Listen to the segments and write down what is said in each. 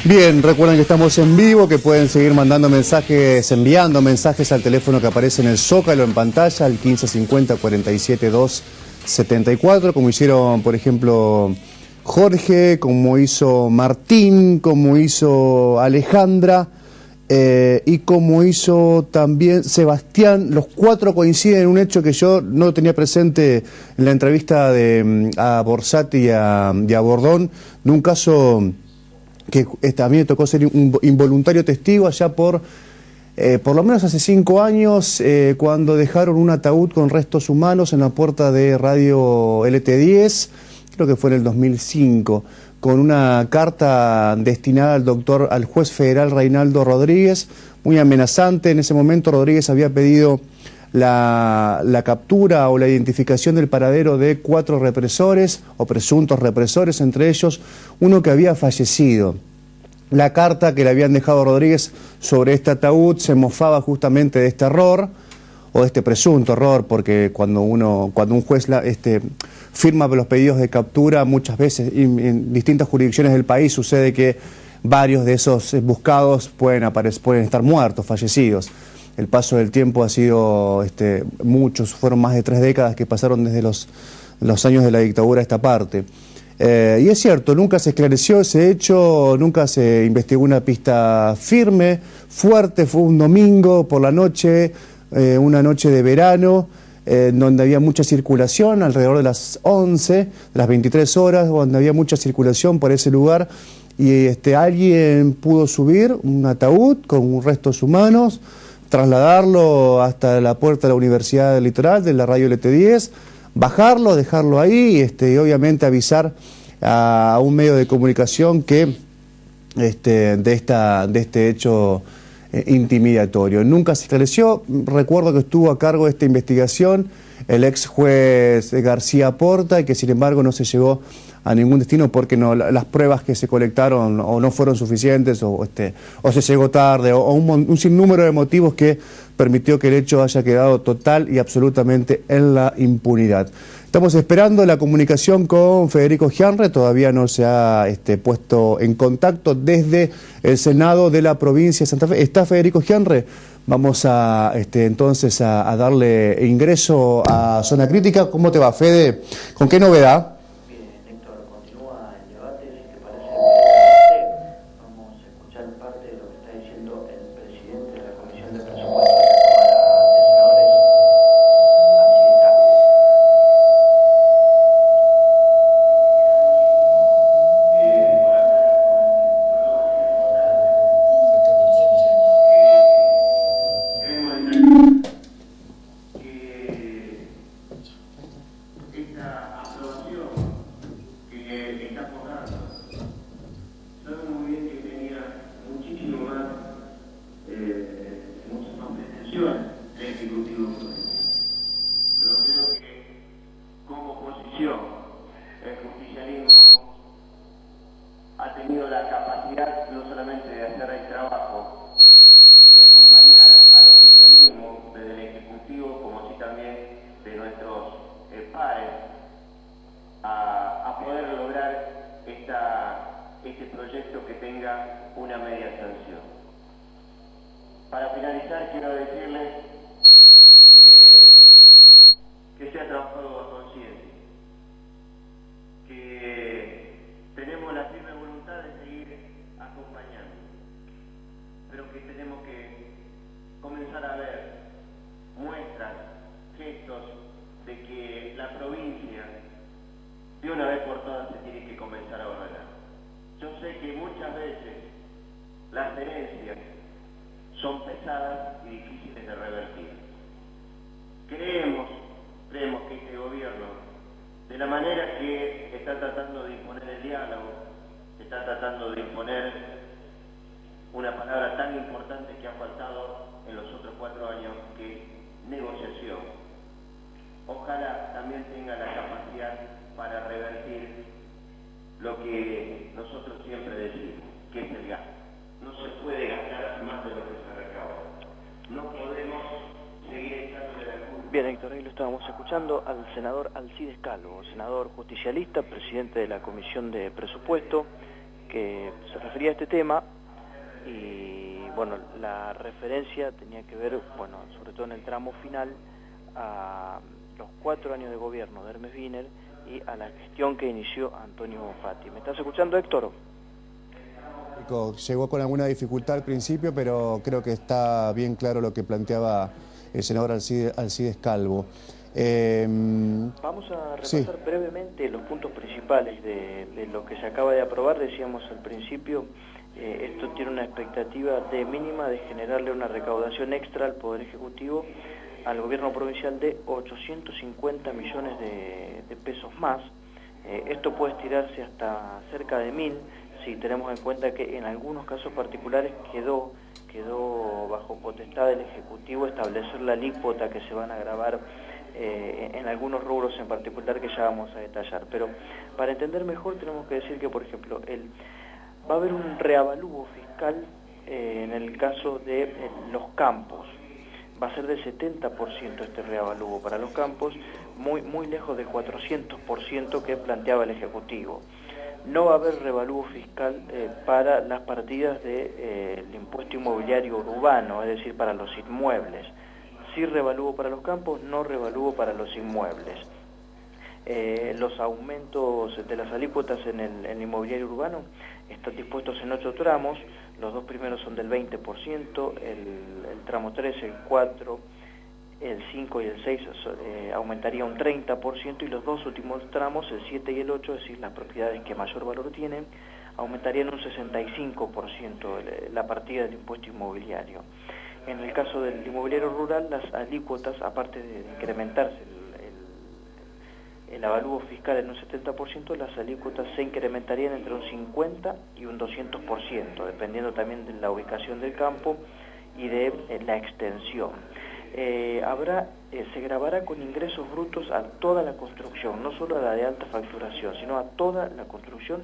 Bien, recuerden que estamos en vivo, que pueden seguir mandando mensajes, enviando mensajes al teléfono que aparece en el Zócalo en pantalla, al 1550 47 274, como hicieron, por ejemplo, Jorge, como hizo Martín, como hizo Alejandra y como hizo también Sebastián. Los cuatro coinciden en un hecho que yo no tenía presente en la entrevista a Borsati y a Bordón, de un caso que a mí me tocó ser un involuntario testigo allá por lo menos hace 5 años, cuando dejaron un ataúd con restos humanos en la puerta de Radio LT10, creo que fue en el 2005, con una carta destinada al juez federal Reinaldo Rodríguez, muy amenazante. En ese momento Rodríguez había pedido la captura o la identificación del paradero de 4 represores o presuntos represores, entre ellos uno que había fallecido. La carta que le habían dejado a Rodríguez sobre este ataúd se mofaba justamente de este error, o de este presunto error, porque cuando un juez firma los pedidos de captura, muchas veces en distintas jurisdicciones del país sucede que varios de esos buscados pueden estar muertos, fallecidos. El paso del tiempo ha sido muchos, fueron más de 3 décadas que pasaron desde los años de la dictadura a esta parte. Y es cierto, nunca se esclareció ese hecho, nunca se investigó una pista firme, fuerte. Fue un domingo por la noche, una noche de verano, donde había mucha circulación, alrededor de las 11, de las 23 horas, donde había mucha circulación por ese lugar, y alguien pudo subir un ataúd con restos humanos, trasladarlo hasta la puerta de la Universidad del Litoral, de la Radio LT10, bajarlo, dejarlo ahí, y obviamente avisar a un medio de comunicación que de este hecho intimidatorio. Nunca se esclareció. Recuerdo que estuvo a cargo de esta investigación el ex juez García Porta, y que sin embargo no se llegó a ningún destino porque las pruebas que se colectaron o no fueron suficientes, o se llegó tarde, o un sinnúmero de motivos que permitió que el hecho haya quedado total y absolutamente en la impunidad. Estamos esperando la comunicación con Federico Gianre, todavía no se ha puesto en contacto desde el Senado de la provincia de Santa Fe. ¿Está Federico Gianre? Vamos a entonces a darle ingreso a Zona Crítica. ¿Cómo te va, Fede? ¿Con qué novedad? Bien, Héctor, continúa el debate, si te parece. Vamos a escuchar parte de lo que está diciendo el presidente de la Comisión de Presupuestos de la Cámara de Senadores, así está. Esta aprobación que estamos dando, sabemos muy bien que tenía muchísimo más, muchas más pretensiones del Ejecutivo, pero creo que como oposición el justicialismo ha tenido la capacidad no solamente de hacer el trabajo, de acompañar al oficialismo desde el Ejecutivo, como así también de nuestros pares, a poder lograr este proyecto que tenga una media sanción. Para finalizar, quiero decirles que se ha trabajado a conciencia, que tenemos la firme voluntad de seguir acompañando, pero que tenemos que comenzar a ver muestras, gestos de que la provincia de una vez por todas se tiene que comenzar a ordenar. Yo sé que muchas veces las herencias son pesadas y difíciles de revertir. Creemos que este gobierno, de la manera que está tratando de imponer el diálogo, está tratando de imponer una palabra tan importante que ha faltado en los otros 4 años, que es negociación. Ojalá también tenga la capacidad para revertir lo que nosotros siempre decimos, que es el gasto. No se puede gastar más de lo que se recauda. No podemos seguir echándole la culpa. Bien, Héctor, ahí lo estábamos escuchando al senador Alcides Calvo, senador justicialista, presidente de la Comisión de Presupuesto, que se refería a este tema y, bueno, la referencia tenía que ver, bueno, sobre todo en el tramo final, a los 4 años de gobierno de Hermes Wiener y a la gestión que inició Antonio Fatti. ¿Me estás escuchando, Héctor? Llegó con alguna dificultad al principio, pero creo que está bien claro lo que planteaba el senador Alcides Calvo. Vamos a repasar brevemente los puntos principales de lo que se acaba de aprobar. Decíamos al principio, esto tiene una expectativa de mínima de generarle una recaudación extra al Poder Ejecutivo, al gobierno provincial, de 850 millones de pesos más. Esto puede estirarse hasta cerca de 1.000, si tenemos en cuenta que en algunos casos particulares quedó bajo potestad del Ejecutivo establecer la alícuota que se van a gravar en algunos rubros en particular, que ya vamos a detallar. Pero para entender mejor tenemos que decir que, por ejemplo, va a haber un reavalúo fiscal en el caso de los campos. Va a ser del 70% este reavalúo para los campos, muy lejos del 400% que planteaba el Ejecutivo. No va a haber revalúo fiscal para las partidas del impuesto inmobiliario urbano, es decir, para los inmuebles. Sí revalúo para los campos, no revalúo para los inmuebles. Los aumentos de las alícuotas en el inmobiliario urbano están dispuestos en 8 tramos. Los 2 primeros son del 20%, el tramo 3, el 4, el 5 y el 6 aumentaría un 30%, y los 2 últimos tramos, el 7 y el 8, es decir, las propiedades que mayor valor tienen, aumentarían un 65% la partida del impuesto inmobiliario. En el caso del inmobiliario rural, las alícuotas, aparte de incrementarse el avalúo fiscal en un 70%, las alícuotas se incrementarían entre un 50 y un 200%, dependiendo también de la ubicación del campo y de la extensión. Se gravará con ingresos brutos a toda la construcción, no solo a la de alta facturación, sino a toda la construcción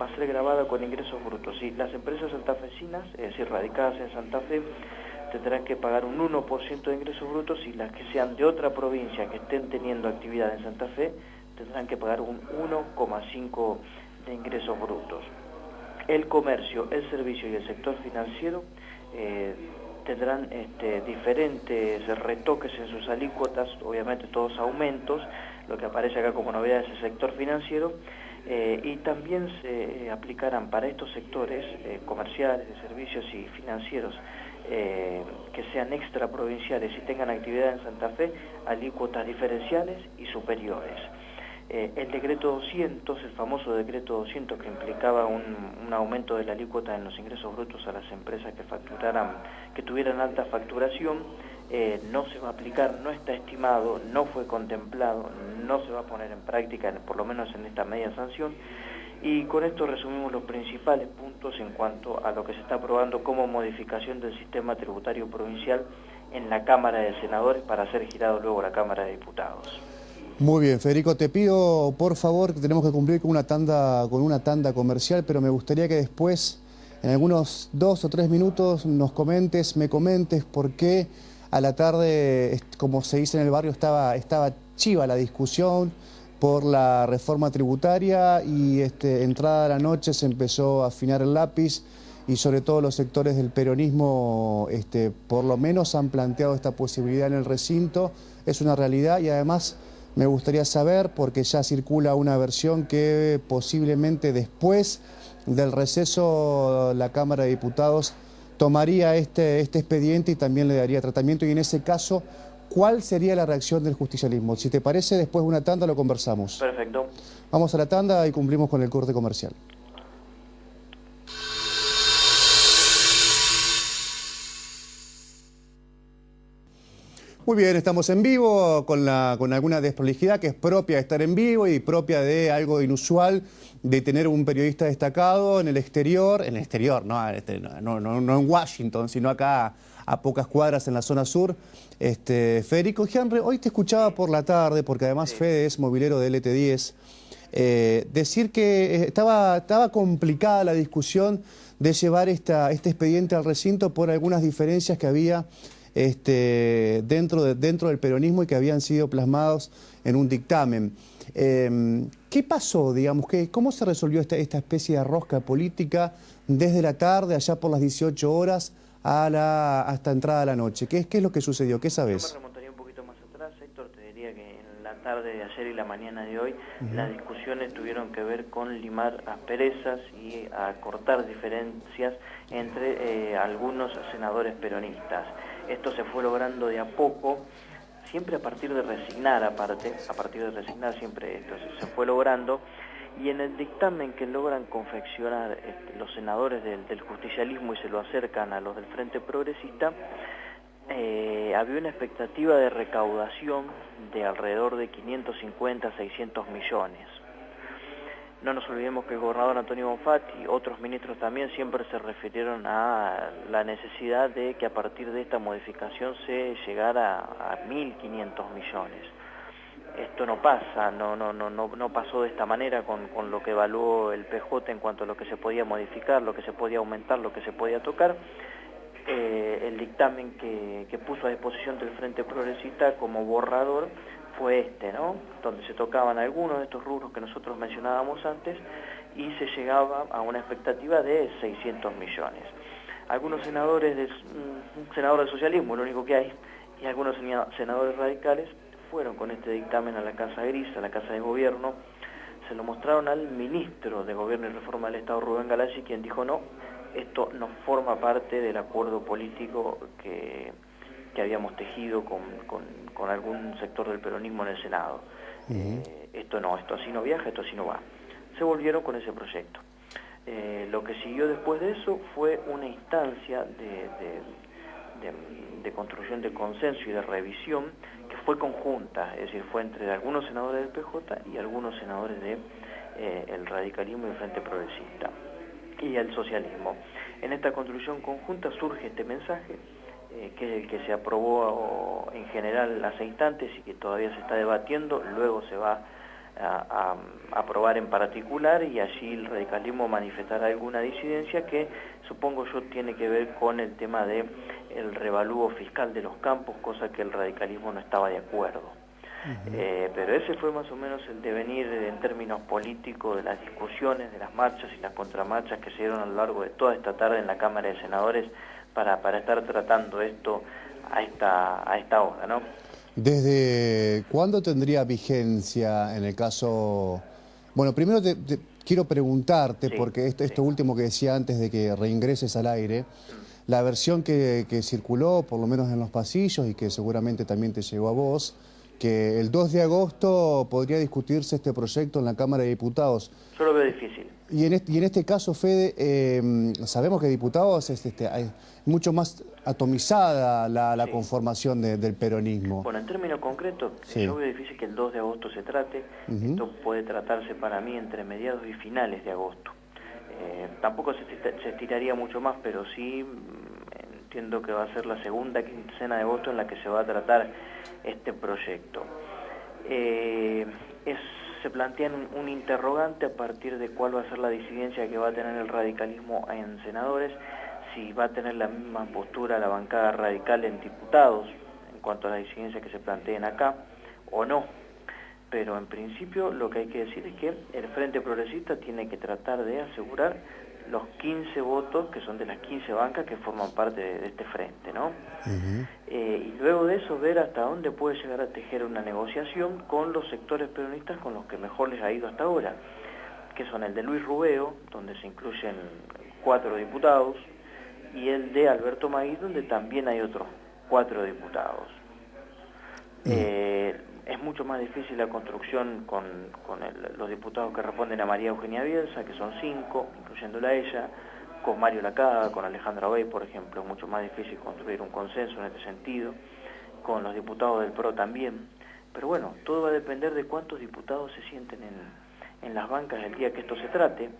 va a ser gravada con ingresos brutos. Y las empresas santafesinas, es decir, radicadas en Santa Fe, tendrán que pagar un 1% de ingresos brutos, y las que sean de otra provincia que estén teniendo actividad en Santa Fe tendrán que pagar un 1,5% de ingresos brutos. El comercio, el servicio y el sector financiero tendrán diferentes retoques en sus alícuotas, obviamente todos aumentos. Lo que aparece acá como novedad es el sector financiero, y también se aplicarán para estos sectores comerciales, de servicios y financieros que sean extraprovinciales y tengan actividad en Santa Fe, alícuotas diferenciales y superiores. El decreto 200, el famoso decreto 200, que implicaba un aumento de la alícuota en los ingresos brutos a las empresas que tuvieran alta facturación, no se va a aplicar, no está estimado, no fue contemplado, no se va a poner en práctica, por lo menos en esta media sanción. Y con esto resumimos los principales puntos en cuanto a lo que se está aprobando como modificación del sistema tributario provincial en la Cámara de Senadores, para ser girado luego a la Cámara de Diputados. Muy bien, Federico, te pido por favor, que tenemos que cumplir con una tanda comercial, pero me gustaría que después, en algunos 2 o 3 minutos, me comentes por qué a la tarde, como se dice en el barrio, estaba chiva la discusión por la reforma tributaria, y entrada a la noche se empezó a afinar el lápiz, y sobre todo los sectores del peronismo por lo menos han planteado esta posibilidad en el recinto. Es una realidad, y además me gustaría saber, porque ya circula una versión que posiblemente después del receso la Cámara de Diputados tomaría este expediente y también le daría tratamiento, y en ese caso, ¿cuál sería la reacción del justicialismo? Si te parece, después de una tanda lo conversamos. Perfecto. Vamos a la tanda y cumplimos con el corte comercial. Muy bien, estamos en vivo con alguna desprolijidad que es propia de estar en vivo y propia de algo inusual de tener un periodista destacado en el exterior, no en Washington, sino acá a pocas cuadras en la zona sur. Federico Gianre, hoy te escuchaba por la tarde, porque además Fede es movilero de LT10, decir que estaba complicada la discusión de llevar este expediente al recinto por algunas diferencias que había dentro del peronismo y que habían sido plasmados en un dictamen. ¿Qué pasó, digamos? ¿Cómo se resolvió esta especie de rosca política desde la tarde, allá por las 18 horas, hasta entrada de la noche? ¿Qué es lo que sucedió? ¿Qué Yo me sabes? remontaría un poquito más atrás, Héctor, te diría que en la tarde de ayer y la mañana de hoy las discusiones tuvieron que ver con limar asperezas y acortar diferencias entre algunos senadores peronistas. Esto se fue logrando de a poco, siempre a partir de resignar, siempre esto se fue logrando, y en el dictamen que logran confeccionar los senadores del justicialismo y se lo acercan a los del Frente Progresista, había una expectativa de recaudación de alrededor de 550 a 600 millones. No nos olvidemos que el gobernador Antonio Bonfat y otros ministros también siempre se refirieron a la necesidad de que a partir de esta modificación se llegara a 1.500 millones. Esto no pasa, no pasó de esta manera con lo que evaluó el PJ en cuanto a lo que se podía modificar, lo que se podía aumentar, lo que se podía tocar. El dictamen que puso a disposición del Frente Progresista como borrador fue ¿no? Donde se tocaban algunos de estos rubros que nosotros mencionábamos antes y se llegaba a una expectativa de 600 millones. Algunos senadores, un senador del socialismo, lo único que hay, y algunos senadores radicales fueron con este dictamen a la Casa Gris, a la Casa de Gobierno, se lo mostraron al ministro de Gobierno y Reforma del Estado, Rubén Galassi, quien dijo no, esto no forma parte del acuerdo político que habíamos tejido con algún sector del peronismo en el Senado. Esto así no viaja, esto así no va. Se volvieron con ese proyecto. Lo que siguió después de eso fue una instancia de construcción de consenso y de revisión que fue conjunta, es decir, fue entre algunos senadores del PJ y algunos senadores del radicalismo y el Frente Progresista y el socialismo. En esta construcción conjunta surge este mensaje, que es el que se aprobó en general hace instantes y que todavía se está debatiendo, luego se va a aprobar en particular y allí el radicalismo manifestará alguna disidencia que supongo yo tiene que ver con el tema de el revalúo fiscal de los campos, cosa que el radicalismo no estaba de acuerdo. Pero ese fue más o menos el devenir en términos políticos de las discusiones, de las marchas y las contramarchas que se dieron a lo largo de toda esta tarde en la Cámara de Senadores para estar tratando esto a esta hora, ¿no? ¿Desde cuándo tendría vigencia en el caso? Bueno, primero quiero preguntarte, Sí, porque esto sí. último que decía antes de que reingreses al aire, la versión que circuló, por lo menos en los pasillos, y que seguramente también te llegó a vos, que el 2 de agosto podría discutirse este proyecto en la Cámara de Diputados. Yo lo veo difícil. Y en este caso, Fede, sabemos que diputados es hay mucho más atomizada la Sí. conformación del peronismo. Bueno, en términos concretos, Sí. yo veo difícil que el 2 de agosto se trate. Esto puede tratarse para mí entre mediados y finales de agosto. Tampoco se estiraría mucho más, pero sí entiendo que va a ser la segunda quincena de agosto en la que se va a tratar este proyecto. Se plantea un interrogante a partir de cuál va a ser la disidencia que va a tener el radicalismo en senadores, si va a tener la misma postura la bancada radical en diputados en cuanto a la disidencia que se planteen acá o no. Pero en principio lo que hay que decir es que el Frente Progresista tiene que tratar de asegurar los 15 votos que son de las 15 bancas que forman parte de este frente, ¿no? Y luego de eso ver hasta dónde puede llegar a tejer una negociación con los sectores peronistas con los que mejor les ha ido hasta ahora, que son el de Luis Rubeo, donde se incluyen 4 diputados, y el de Alberto Maguí, donde también hay otros 4 diputados. Es mucho más difícil la construcción con los diputados que responden a María Eugenia Bielsa, que son 5, incluyéndola a ella, con Mario Lacaga, con Alejandra Bey, por ejemplo. Es mucho más difícil construir un consenso en este sentido, con los diputados del PRO también. Pero bueno, todo va a depender de cuántos diputados se sienten en las bancas el día que esto se trate,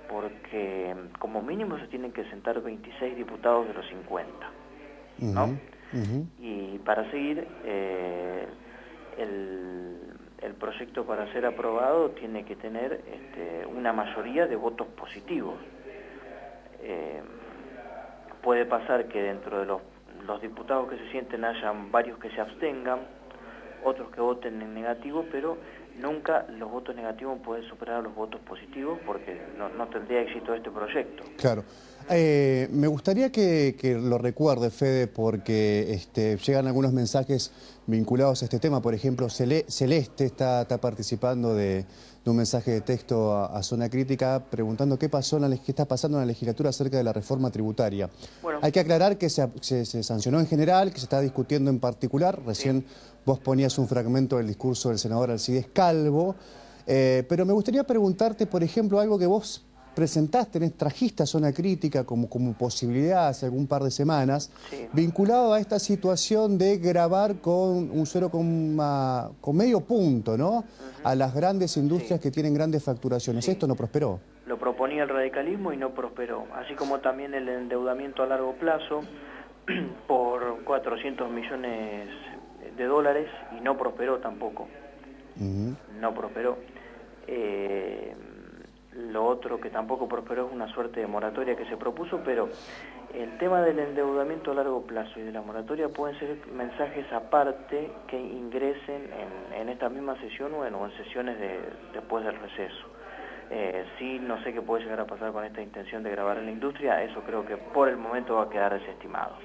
porque como mínimo se tienen que sentar 26 diputados de los 50, ¿no? Y para seguir, el proyecto para ser aprobado tiene que tener una mayoría de votos positivos. Puede pasar que dentro de los diputados que se sienten hayan varios que se abstengan, otros que voten en negativo, pero nunca los votos negativos pueden superar a los votos positivos porque no tendría éxito este proyecto. Claro. Me gustaría que lo recuerde, Fede, porque llegan algunos mensajes vinculados a este tema. Por ejemplo, Celeste está participando de un mensaje de texto a Zona Crítica preguntando qué está pasando en la legislatura acerca de la reforma tributaria. Bueno, hay que aclarar que se sancionó en general, que se está discutiendo en particular. Recién vos ponías un fragmento del discurso del senador Alcides Calvo, pero me gustaría preguntarte, por ejemplo, algo que vos trajiste a Zona Crítica como posibilidad hace algún par de semanas, vinculado a esta situación de grabar con un suero con medio punto, ¿no? A las grandes industrias que tienen grandes facturaciones. Esto no prosperó. Lo proponía el radicalismo y no prosperó, así como también el endeudamiento a largo plazo por 400 millones de dólares y no prosperó tampoco. No prosperó. Lo otro que tampoco prosperó es una suerte de moratoria que se propuso, pero el tema del endeudamiento a largo plazo y de la moratoria pueden ser mensajes aparte que ingresen en esta misma sesión o en sesiones después del receso. Sí, no sé qué puede llegar a pasar con esta intención de grabar en la industria, eso creo que por el momento va a quedar desestimado.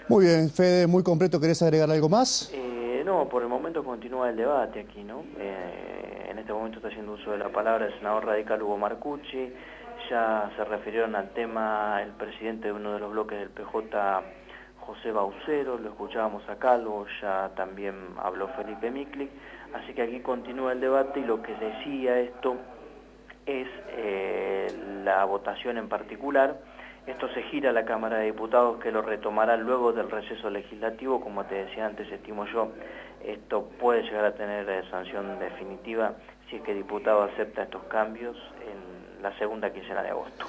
Muy bien, Fede, muy completo. ¿Querés agregar algo más? No, por el momento continúa el debate aquí, ¿no? En este momento está haciendo uso de la palabra el senador radical Hugo Marcucci, ya se refirieron al tema el presidente de uno de los bloques del PJ, José Baucero, lo escuchábamos a Calvo, ya también habló Felipe Miklik, así que aquí continúa el debate y lo que decía esto es la votación en particular. Esto se gira a la Cámara de Diputados, que lo retomará luego del receso legislativo. Como te decía antes, estimo yo, esto puede llegar a tener sanción definitiva si es que el diputado acepta estos cambios en la segunda quincena de agosto.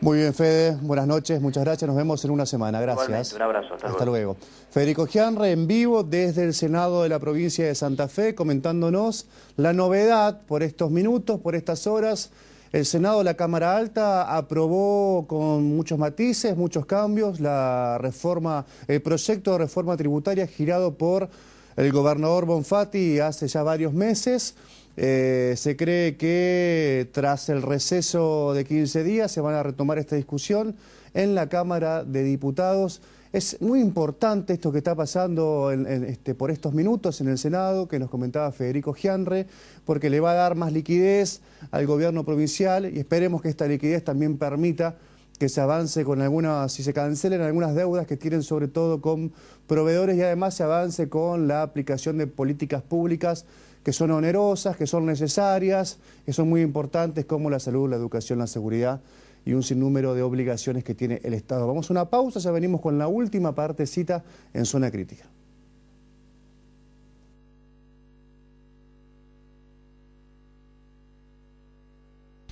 Muy bien, Fede, buenas noches, muchas gracias, nos vemos en una semana, gracias. Igualmente, un abrazo, hasta luego. Federico Gianre en vivo desde el Senado de la provincia de Santa Fe, comentándonos la novedad por estos minutos, por estas horas. El Senado de la Cámara Alta aprobó con muchos matices, muchos cambios, el proyecto de reforma tributaria girado por el gobernador Bonfatti hace ya varios meses. Se cree que tras el receso de 15 días se van a retomar esta discusión en la Cámara de Diputados. Es muy importante esto que está pasando por estos minutos en el Senado, que nos comentaba Federico Gianre, porque le va a dar más liquidez al gobierno provincial y esperemos que esta liquidez también permita que se avance con si se cancelen algunas deudas que tienen sobre todo con proveedores y además se avance con la aplicación de políticas públicas que son onerosas, que son necesarias, que son muy importantes como la salud, la educación, la seguridad y un sinnúmero de obligaciones que tiene el Estado. Vamos a una pausa, ya venimos con la última partecita en Zona Crítica.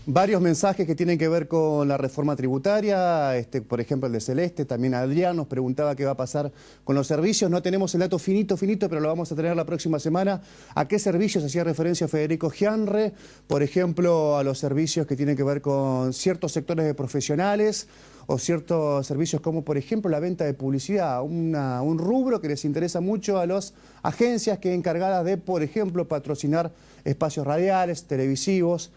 Varios mensajes que tienen que ver con la reforma tributaria, por ejemplo el de Celeste, también Adrián nos preguntaba qué va a pasar con los servicios. No tenemos el dato finito, pero lo vamos a tener la próxima semana. ¿A qué servicios hacía referencia Federico Gianre? Por ejemplo, a los servicios que tienen que ver con ciertos sectores de profesionales o ciertos servicios como, por ejemplo, la venta de publicidad, un rubro que les interesa mucho a las agencias que encargadas de, por ejemplo, patrocinar espacios radiales, televisivos,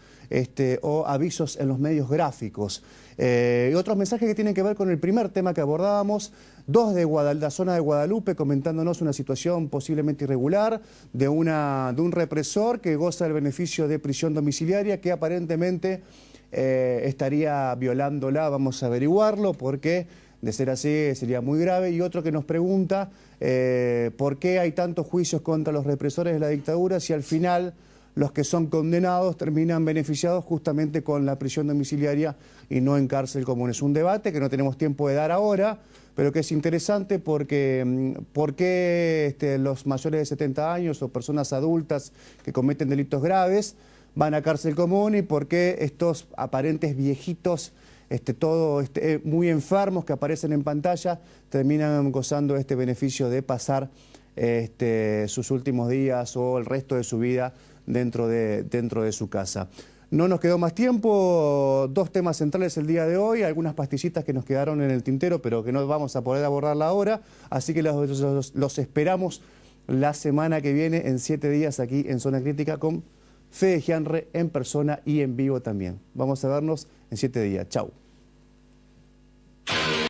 o avisos en los medios gráficos. Y otros mensajes que tienen que ver con el primer tema que abordábamos, dos de la zona de Guadalupe comentándonos una situación posiblemente irregular de un represor que goza del beneficio de prisión domiciliaria que aparentemente estaría violándola. Vamos a averiguarlo porque de ser así sería muy grave. Y otro que nos pregunta por qué hay tantos juicios contra los represores de la dictadura si al final los que son condenados terminan beneficiados justamente con la prisión domiciliaria y no en cárcel común. Es un debate que no tenemos tiempo de dar ahora, pero que es interesante porque ¿por qué los mayores de 70 años o personas adultas que cometen delitos graves van a cárcel común y por qué estos aparentes viejitos, muy enfermos que aparecen en pantalla, terminan gozando este beneficio de pasar sus últimos días o el resto de su vida dentro de su casa? No nos quedó más tiempo, dos temas centrales el día de hoy, algunas pastillitas que nos quedaron en el tintero pero que no vamos a poder abordarla ahora, así que los esperamos la semana que viene en 7 días aquí en Zona Crítica con Fede Gianre en persona y en vivo también. Vamos a vernos en 7 días. Chau.